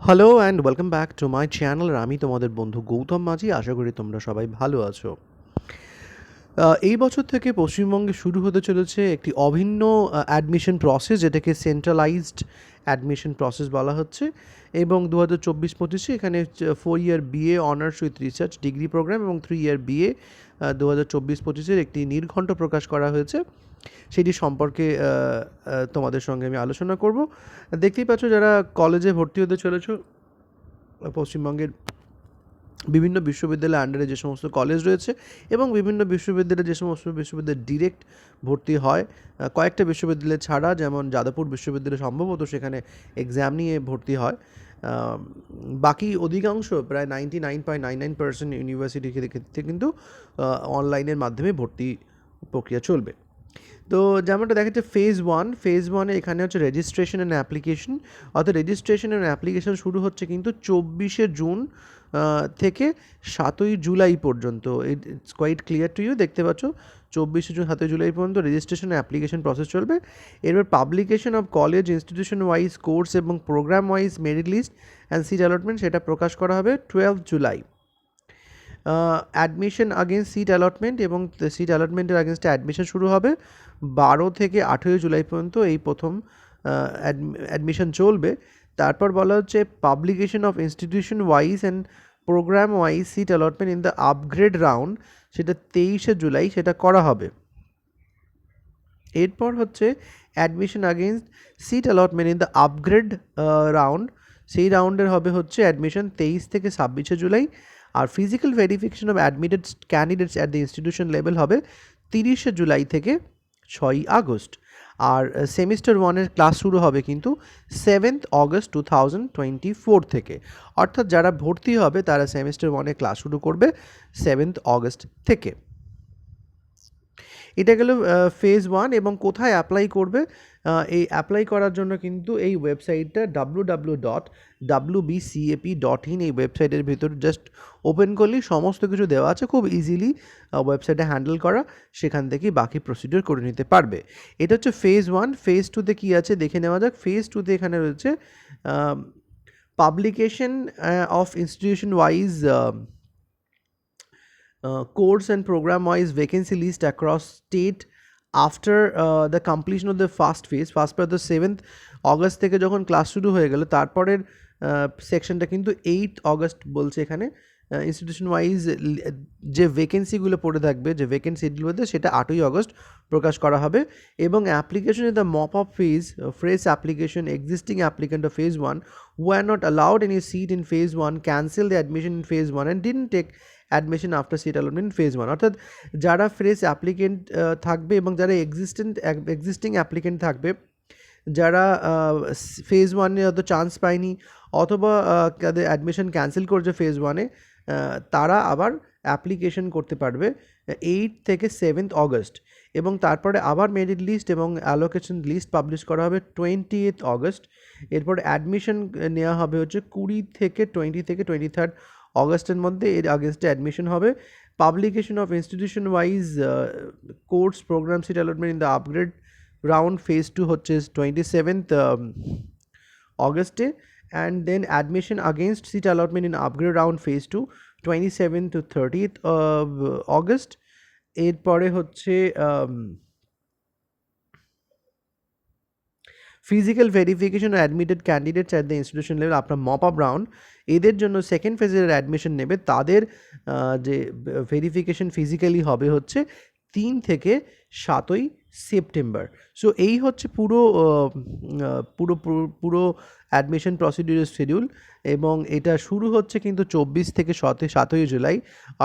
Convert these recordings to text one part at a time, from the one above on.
Hello and welcome back to my channel. আমি তোমাদের বন্ধু গৌতম মাঝি। আশা করি তোমরা সবাই ভালো আছো। এই বছর থেকে পশ্চিমবঙ্গে শুরু হতে চলেছে একটি অভিন্ন অ্যাডমিশন প্রসেস, যেটাকে সেন্ট্রালাইজড অ্যাডমিশন প্রসেস বলা হচ্ছে। এবং 2024-25 এখানে 4 year BA honours with research degree programme এবং 3 ইয়ার বিএ 2024-25 একটি নির্ঘণ্ট প্রকাশ করা হয়েছে। সেটি সম্পর্কে তোমাদের সঙ্গে আমি আলোচনা করব। দেখতেই পাচ্ছ, যারা কলেজে ভর্তি হতে চলেছ, পশ্চিমবঙ্গের বিভিন্ন বিশ্ববিদ্যালয়ের আন্ডারে যে সমস্ত কলেজ রয়েছে এবং বিভিন্ন বিশ্ববিদ্যালয়ে যে সমস্ত বিশ্ববিদ্যালয়ে ডিরেক্ট ভর্তি হয়, কয়েকটা বিশ্ববিদ্যালয় ছাড়া, যেমন যাদবপুর বিশ্ববিদ্যালয় সম্ভবত সেখানে এক্সাম নিয়ে ভর্তি হয়। বাকি অধিকাংশ প্রায় 99.99% ইউনিভার্সিটির ক্ষেত্রে কিন্তু অনলাইনের মাধ্যমে ভর্তি প্রক্রিয়া চলবে। তো যেমনটা দেখাচ্ছে ফেজ ওয়ানে এখানে হচ্ছে রেজিস্ট্রেশন অ্যান্ড অ্যাপ্লিকেশন। অর্থাৎ রেজিস্ট্রেশন অ্যান্ড অ্যাপ্লিকেশন শুরু হচ্ছে কিন্তু 24শে জুন থেকে 7ই জুলাই পর্যন্ত। It's quite clear to you. দেখতে পাচ্ছ 24শে জুন 7ই জুলাই পর্যন্ত রেজিস্ট্রেশন অ্যাপ্লিকেশন প্রসেস চলবে। এরপর publication of college institution wise course এবং program wise merit list and seat allotment, সেটা প্রকাশ করা হবে 12 July. Admission against seat allotment এবং সিট অ্যালটমেন্টের আগেনস্টে অ্যাডমিশন শুরু হবে 12 থেকে 18 জুলাই পর্যন্ত। এই প্রথম অ্যাডমিশন চলবে। তারপর বলা হচ্ছে publication of institution wise and programme wise seat allotment in the upgrade round, সেটা 23শে জুলাই সেটা করা হবে। এরপর হচ্ছে admission against seat allotment in the upgrade round, সেই রাউন্ডের হবে হচ্ছে অ্যাডমিশন 23 থেকে 26শে জুলাই। আর physical verification of admitted candidates at the institution level হবে 30শে জুলাই থেকে 6ই আগস্ট। আর সেমিস্টার ওয়ানের ক্লাস শুরু হবে কিন্তু 7th August 2024 থেকে। অর্থাৎ যারা ভর্তি হবে তারা সেমিস্টার ওয়ানে ক্লাস শুরু করবে 7th August থেকে। এটা গেল ফেজ ওয়ান। এবং কোথায় অ্যাপ্লাই করবে? এই অ্যাপ্লাই করার জন্য কিন্তু এই ওয়েবসাইটটা www.wbcap.in, এই ওয়েবসাইটের ভিতর জাস্ট ওপেন করলেই সমস্ত কিছু দেওয়া আছে, খুব ইজিলি ওয়েবসাইটে হ্যান্ডেল করা, সেখান থেকেই বাকি প্রসিডিওর করে নিতে পারবে। এটা হচ্ছে ফেজ ওয়ান। ফেজ টুতে কী আছে দেখে নেওয়া যাক। ফেজ টুতে এখানে রয়েছে publication of institution wise course and program wise vacancy list across state after the completion of the first phase. First পর 7th August থেকে যখন ক্লাস শুরু হয়ে গেল, তারপরের সেকশনটা কিন্তু 8th August বলছে এখানে। ইনস্টিটিউশন ওয়াইজ যে ভ্যাকেন্সিগুলো পড়ে থাকবে, যে ভ্যাকেন্সিগুলোতে, সেটা 8ই August প্রকাশ করা হবে। এবং application in the mop up phase, fresh application, existing applicant of phase one who are not allowed any seat in phase 1 cancel the admission in phase 1 and didn't take admission after seat allotment phase one. অর্থাৎ যারা fresh applicant থাকবে এবং যারা existing applicant থাকবে, যারা phase ওয়ানে হয়তো chance পায়নি অথবা তাদের অ্যাডমিশন ক্যান্সেল করেছে ফেজ ওয়ানে, তারা আবার অ্যাপ্লিকেশন করতে পারবে 8 থেকে 7th August। এবং তারপরে আবার মেরিট লিস্ট এবং অ্যালোকেশন লিস্ট পাবলিশ করা হবে 20th August। এরপর অ্যাডমিশন নেওয়া হবে হচ্ছে 20 থেকে 23rd অগস্টের মধ্যে। এর আগেস্টে অ্যাডমিশন হবে। Publication of institution wise course programme seat allotment in the upgrade round phase 2 হচ্ছে 27th অগস্টে। And then admission against seat allotment in upgrade round phase 2 27th to 30th August. এরপরে হচ্ছে physical verification admitted candidates at the institution level আপনার mop up round, এদের জন্য second ফেজের admission নেবে, তাদের যে ভেরিফিকেশন ফিজিক্যালি হবে হচ্ছে 3 থেকে 7ই সেপ্টেম্বর। সো এই হচ্ছে পুরো অ্যাডমিশন প্রসিডিউরের শিডিউল। এবং এটা শুরু হচ্ছে কিন্তু 24 থেকে 7ই জুলাই।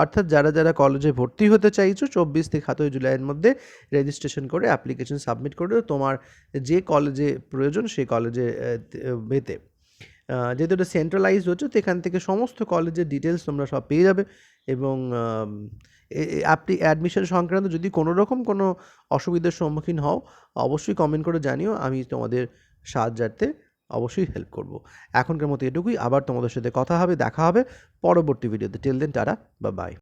অর্থাৎ যারা কলেজে ভর্তি হতে চাইছো, 24 থেকে 7ই জুলাইয়ের মধ্যে রেজিস্ট্রেশন করে অ্যাপ্লিকেশন সাবমিট করে তোমার যে কলেজে প্রয়োজন সেই কলেজে যেতে। যেহেতু এটা সেন্ট্রালাইজড হচ্ছে, তো এখান থেকে সমস্ত কলেজের ডিটেলস তোমরা সব পেয়ে যাবে। এবং অ্যাডমিশন সংক্রান্ত যদি কোনো রকম কোনো অসুবিধার সম্মুখীন হও, অবশ্যই কমেন্ট করে জানিও, আমি তোমাদের সাহায্যার্থে অবশ্যই হেল্প করব। এখনকার মতো এটুকুই। আবার তোমাদের সাথে দেখা হবে পরবর্তী ভিডিওতে। Till then, tata, bye by.